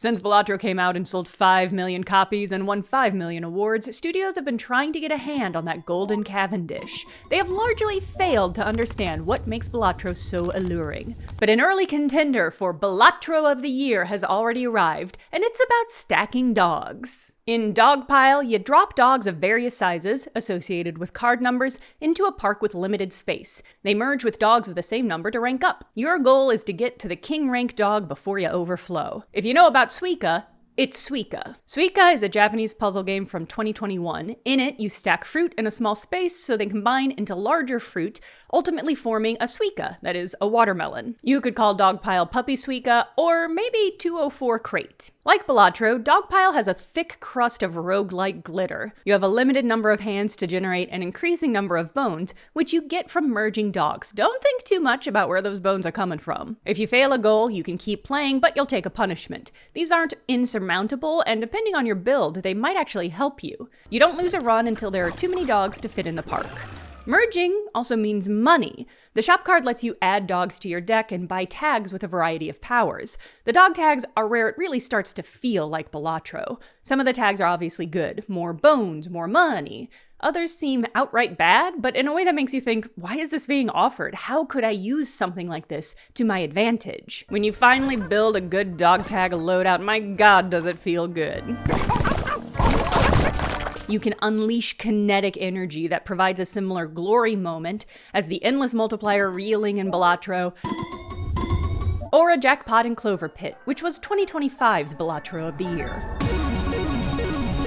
Since Balatro came out and sold 5 million copies and won 5 million awards, studios have been trying to get a hand on that golden cavendish. They have largely failed to understand what makes Balatro so alluring. But an early contender for Balatro of the Year has already arrived, and it's about stacking dogs. In Dogpile, you drop dogs of various sizes, associated with card numbers, into a park with limited space. They merge with dogs of the same number to rank up. Your goal is to get to the king rank dog before you overflow. If you know about Suika, it's Suika. Suika is a Japanese puzzle game from 2021. In it, you stack fruit in a small space so they combine into larger fruit, ultimately forming a suika, that is, a watermelon. You could call Dogpile puppy-suika, or maybe 204 crate. Like Balatro, Dogpile has a thick crust of roguelike glitter. You have a limited number of hands to generate an increasing number of bones, which you get from merging dogs. Don't think too much about where those bones are coming from. If you fail a goal, you can keep playing, but you'll take a punishment. These aren't insurmountable, and depending on your build, they might actually help you. You don't lose a run until there are too many dogs to fit in the park. Merging also means money. The shop card lets you add dogs to your deck and buy tags with a variety of powers. The dog tags are where it really starts to feel like Balatro. Some of the tags are obviously good. More bones, more money. Others seem outright bad, but in a way that makes you think, why is this being offered? How could I use something like this to my advantage? When you finally build a good dog tag loadout, my god, does it feel good. You can unleash kinetic energy that provides a similar glory moment as the endless multiplier reeling in Balatro, or a jackpot in Clover Pit, which was 2025's Balatro of the Year.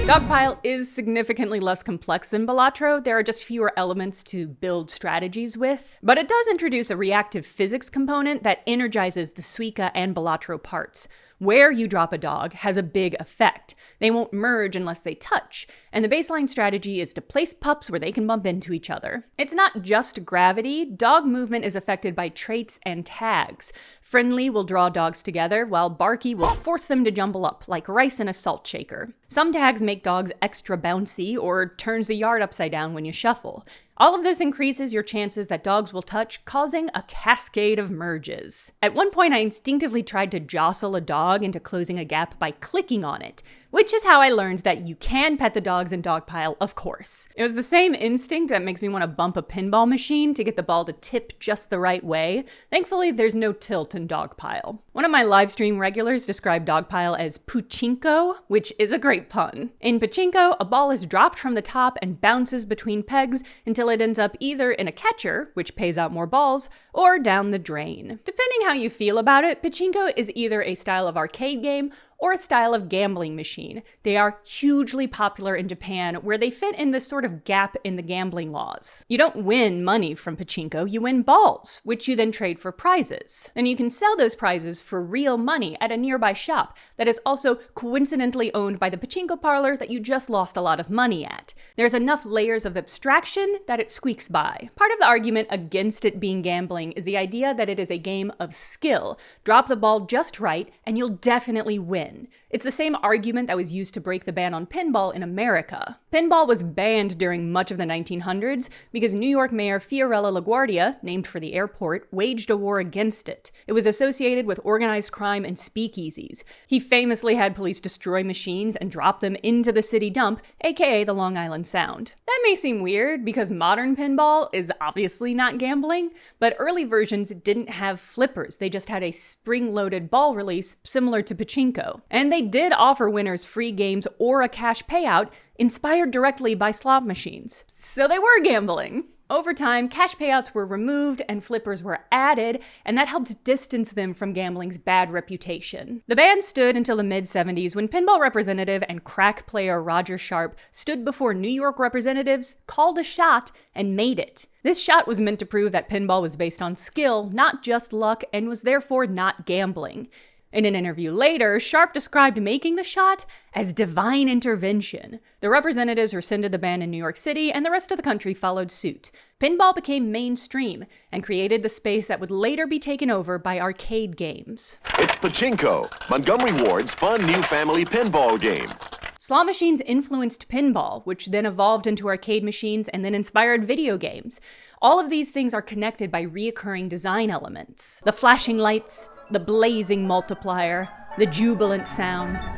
Dogpile is significantly less complex than Balatro. There are just fewer elements to build strategies with, but it does introduce a reactive physics component that energizes the Suika and Balatro parts. Where you drop a dog has a big effect. They won't merge unless they touch, and the baseline strategy is to place pups where they can bump into each other. It's not just gravity. Dog movement is affected by traits and tags. Friendly will draw dogs together, while Barky will force them to jumble up, like rice in a salt shaker. Some tags make dogs extra bouncy, or turns the yard upside down when you shuffle. All of this increases your chances that dogs will touch, causing a cascade of merges. At one point, I instinctively tried to jostle a dog into closing a gap by clicking on it, which is how I learned that you can pet the dogs in Dogpile, of course. It was the same instinct that makes me want to bump a pinball machine to get the ball to tip just the right way. Thankfully, there's no tilt in Dogpile. One of my livestream regulars described Dogpile as pachinko, which is a great pun. In pachinko, a ball is dropped from the top and bounces between pegs until it ends up either in a catcher, which pays out more balls, or down the drain. Depending how you feel about it, pachinko is either a style of arcade game or a style of gambling machine. They are hugely popular in Japan, where they fit in this sort of gap in the gambling laws. You don't win money from pachinko, you win balls, which you then trade for prizes. And you can sell those prizes for real money at a nearby shop that is also coincidentally owned by the pachinko parlor that you just lost a lot of money at. There's enough layers of abstraction that it squeaks by. Part of the argument against it being gambling is the idea that it is a game of skill. Drop the ball just right, and you'll definitely win. It's the same argument that was used to break the ban on pinball in America. Pinball was banned during much of the 1900s because New York Mayor Fiorello LaGuardia, named for the airport, waged a war against it. It was associated with organized crime and speakeasies. He famously had police destroy machines and drop them into the city dump, aka the Long Island Sound. That may seem weird because modern pinball is obviously not gambling, but early versions didn't have flippers. They just had a spring-loaded ball release similar to pachinko. And they did offer winners free games or a cash payout inspired directly by slot machines. So they were gambling. Over time, cash payouts were removed and flippers were added, and that helped distance them from gambling's bad reputation. The ban stood until the mid-70s when pinball representative and crack player Roger Sharp stood before New York representatives, called a shot, and made it. This shot was meant to prove that pinball was based on skill, not just luck, and was therefore not gambling. In an interview later, Sharp described making the shot as divine intervention. The representatives rescinded the ban in New York City, and the rest of the country followed suit. Pinball became mainstream and created the space that would later be taken over by arcade games. It's Pachinko, Montgomery Ward's fun new family pinball game. Slot machines influenced pinball, which then evolved into arcade machines and then inspired video games. All of these things are connected by reoccurring design elements. The flashing lights, the blazing multiplier, the jubilant sounds.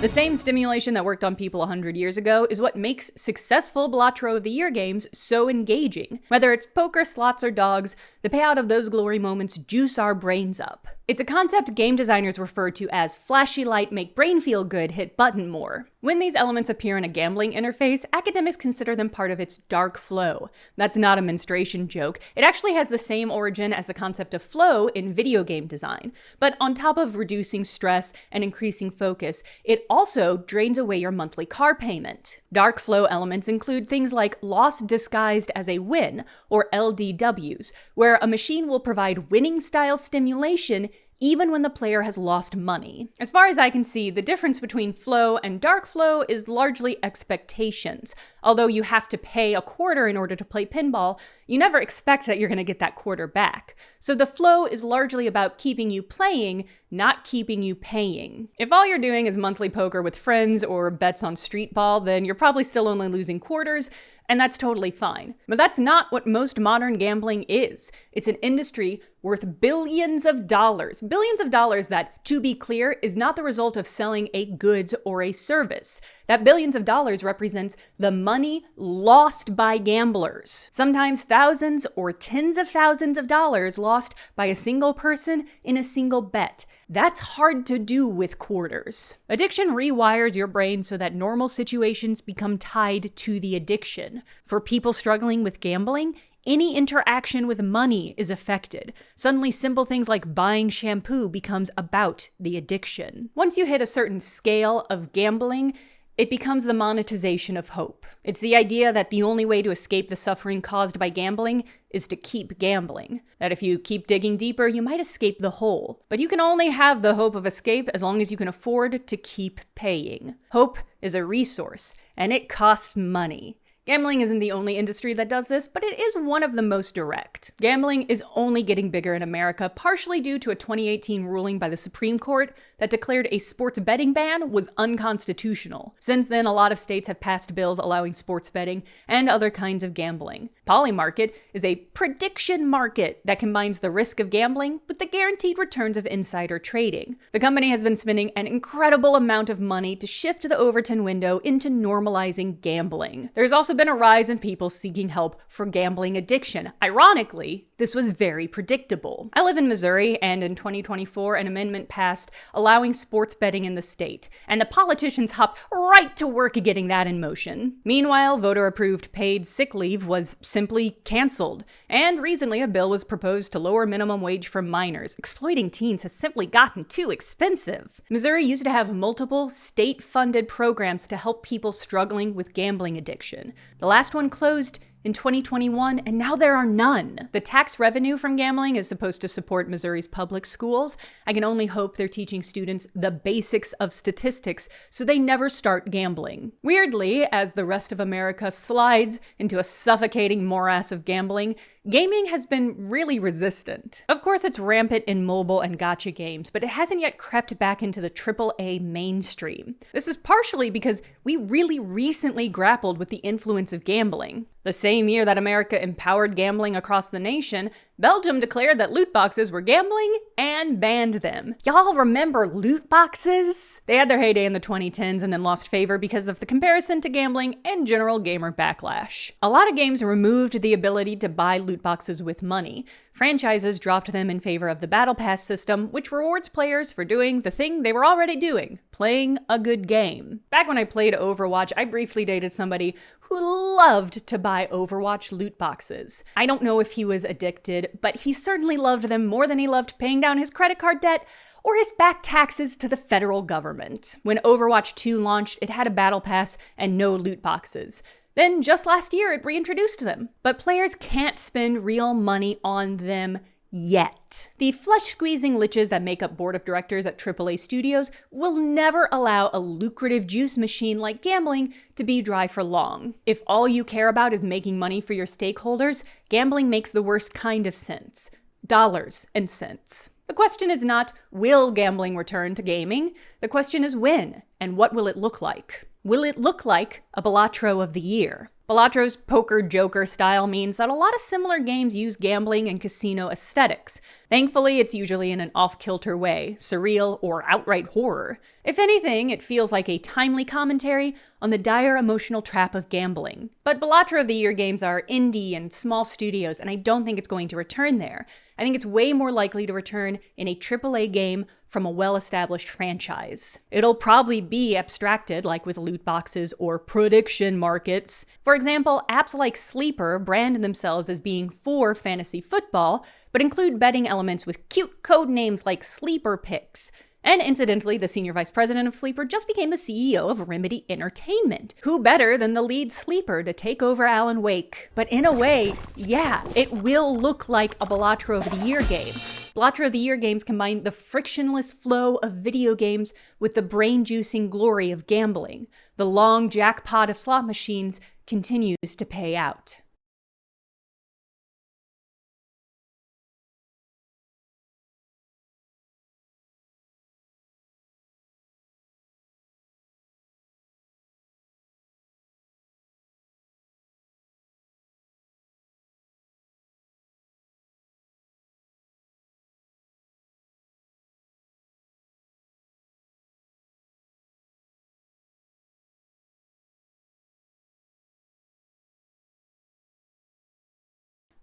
The same stimulation that worked on people 100 years ago is what makes successful Balatro of the Year games so engaging. Whether it's poker, slots, or dogs, the payout of those glory moments juice our brains up. It's a concept game designers refer to as flashy light make brain feel good, hit button more. When these elements appear in a gambling interface, academics consider them part of its dark flow. That's not a menstruation joke. It actually has the same origin as the concept of flow in video game design. But on top of reducing stress and increasing focus, it also drains away your monthly car payment. Dark flow elements include things like loss disguised as a win, or LDWs, where a machine will provide winning-style stimulation even when the player has lost money. As far as I can see, the difference between flow and dark flow is largely expectations. Although you have to pay a quarter in order to play pinball, you never expect that you're going to get that quarter back. So the flow is largely about keeping you playing, not keeping you paying. If all you're doing is monthly poker with friends or bets on street ball, then you're probably still only losing quarters, and that's totally fine. But that's not what most modern gambling is. It's an industry worth billions of dollars. Billions of dollars that, to be clear, is not the result of selling a goods or a service. That billions of dollars represents the money lost by gamblers. Sometimes thousands or tens of thousands of dollars lost by a single person in a single bet. That's hard to do with quarters. Addiction rewires your brain so that normal situations become tied to the addiction. For people struggling with gambling, any interaction with money is affected. Suddenly, simple things like buying shampoo becomes about the addiction. Once you hit a certain scale of gambling, it becomes the monetization of hope. It's the idea that the only way to escape the suffering caused by gambling is to keep gambling. That if you keep digging deeper, you might escape the hole. But you can only have the hope of escape as long as you can afford to keep paying. Hope is a resource, and it costs money. Gambling isn't the only industry that does this, but it is one of the most direct. Gambling is only getting bigger in America, partially due to a 2018 ruling by the Supreme Court that declared a sports betting ban was unconstitutional. Since then, a lot of states have passed bills allowing sports betting and other kinds of gambling. Polymarket is a prediction market that combines the risk of gambling with the guaranteed returns of insider trading. The company has been spending an incredible amount of money to shift the Overton window into normalizing gambling. There's also been a rise in people seeking help for gambling addiction. Ironically, this was very predictable. I live in Missouri, and in 2024, an amendment passed allowing sports betting in the state, and the politicians hopped right to work getting that in motion. Meanwhile, voter-approved paid sick leave was simply canceled, and recently a bill was proposed to lower minimum wage for minors. Exploiting teens has simply gotten too expensive. Missouri used to have multiple state-funded programs to help people struggling with gambling addiction. The last one closed in 2021, and now there are none. The tax revenue from gambling is supposed to support Missouri's public schools. I can only hope they're teaching students the basics of statistics so they never start gambling. Weirdly, as the rest of America slides into a suffocating morass of gambling, gaming has been really resistant. Of course, it's rampant in mobile and gacha games, but it hasn't yet crept back into the AAA mainstream. This is partially because we really recently grappled with the influence of gambling. The same year that America empowered gambling across the nation, Belgium declared that loot boxes were gambling and banned them. Y'all remember loot boxes? They had their heyday in the 2010s and then lost favor because of the comparison to gambling and general gamer backlash. A lot of games removed the ability to buy loot boxes with money. Franchises dropped them in favor of the Battle Pass system, which rewards players for doing the thing they were already doing, playing a good game. Back when I played Overwatch, I briefly dated somebody who loved to buy Overwatch loot boxes. I don't know if he was addicted, but he certainly loved them more than he loved paying down his credit card debt or his back taxes to the federal government. When Overwatch 2 launched, it had a battle pass and no loot boxes. Then, just last year, it reintroduced them. But players can't spend real money on them yet. The flesh-squeezing liches that make up board of directors at AAA studios will never allow a lucrative juice machine like gambling to be dry for long. If all you care about is making money for your stakeholders, gambling makes the worst kind of sense. Dollars and cents. The question is not, will gambling return to gaming? The question is when, and what will it look like? Will it look like a Balatro of the Year? Balatro's poker joker style means that a lot of similar games use gambling and casino aesthetics. Thankfully, it's usually in an off-kilter way, surreal or outright horror. If anything, it feels like a timely commentary on the dire emotional trap of gambling. But Balatro of the Year games are indie and small studios, and I don't think it's going to return there. I think it's way more likely to return in a AAA game from a well-established franchise. It'll probably be abstracted, like with loot boxes or prediction markets. For example, apps like Sleeper brand themselves as being for fantasy football, but include betting elements with cute code names like Sleeper Picks. And incidentally, the senior vice president of Sleeper just became the CEO of Remedy Entertainment. Who better than the lead Sleeper to take over Alan Wake? But in a way, yeah, it will look like a Balatro of the Year game. Balatro of the Year games combine the frictionless flow of video games with the brain-juicing glory of gambling. The long jackpot of slot machines continues to pay out.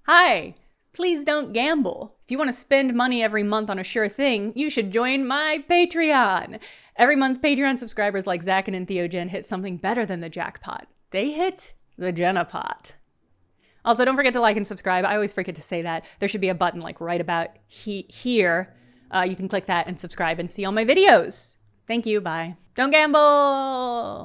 Hi! Please don't gamble. If you want to spend money every month on a sure thing, you should join my Patreon. Every month, Patreon subscribers like Zach and Theogen hit something better than the jackpot. They hit the Jenna pot. Also, don't forget to like and subscribe. I always forget to say that. There should be a button like right about here. You can click that and subscribe and see all my videos. Thank you. Bye. Don't gamble!